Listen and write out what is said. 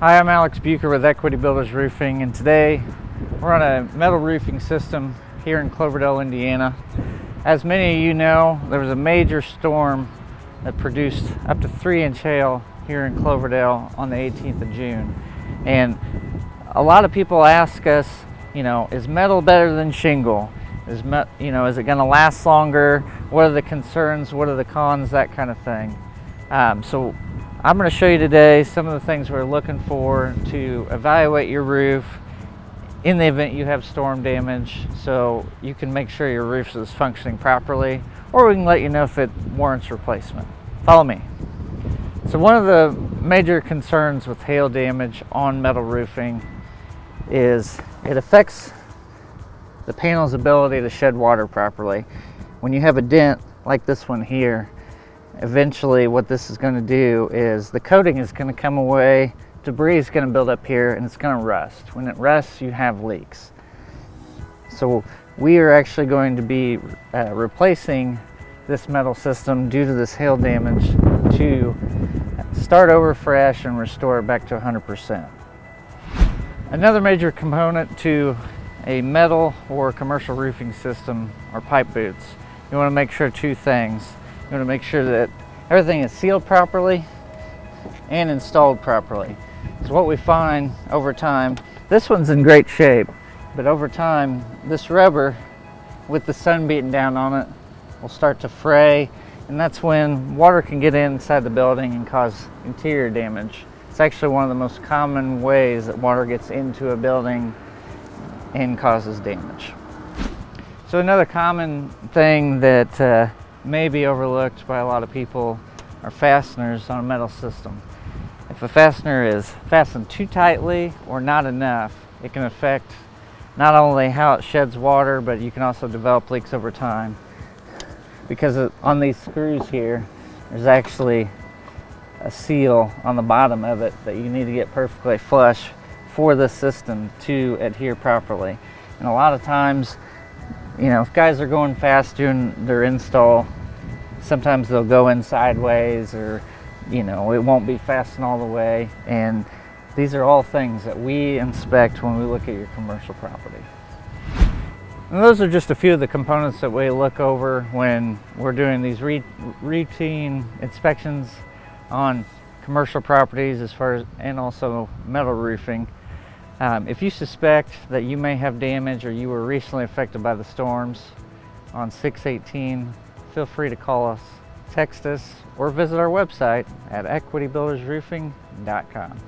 Hi, I'm Alex Bucher with Equity Builders Roofing, and today we're on a metal roofing system here in Cloverdale, Indiana. As many of you know, there was a major storm that produced up to 3-inch hail here in Cloverdale on the 18th of June. And a lot of people ask us, is metal better than shingle? Is it going to last longer? What are the concerns? What are the cons? That kind of thing. So I'm going to show you today some of the things we're looking for to evaluate your roof in the event you have storm damage, so you can make sure your roof is functioning properly, or we can let you know if it warrants replacement. Follow me. So one of the major concerns with hail damage on metal roofing is it affects the panel's ability to shed water properly. When you have a dent like this one here, eventually what this is going to do is the coating is going to come away, debris is going to build up here, and it's going to rust. When it rusts, you have leaks. So we are actually going to be replacing this metal system due to this hail damage to start over fresh and restore it back to 100%. Another major component to a metal or commercial roofing system are pipe boots. You want to make sure two things. You want to make sure that everything is sealed properly and installed properly. So what we find over time, this one's in great shape, but over time, this rubber with the sun beating down on it will start to fray, and that's when water can get inside the building and cause interior damage. It's actually one of the most common ways that water gets into a building and causes damage. So another common thing that may be overlooked by a lot of people are fasteners on a metal system. If a fastener is fastened too tightly or not enough, it can affect not only how it sheds water, but you can also develop leaks over time. Because on these screws here, there's actually a seal on the bottom of it that you need to get perfectly flush for the system to adhere properly. And a lot of times, if guys are going fast doing their install, sometimes they'll go in sideways, or it won't be fastened all the way. And these are all things that we inspect when we look at your commercial property. And those are just a few of the components that we look over when we're doing these routine inspections on commercial properties and also metal roofing. If you suspect that you may have damage or you were recently affected by the storms on 6/18, feel free to call us, text us, or visit our website at equitybuildersroofing.com.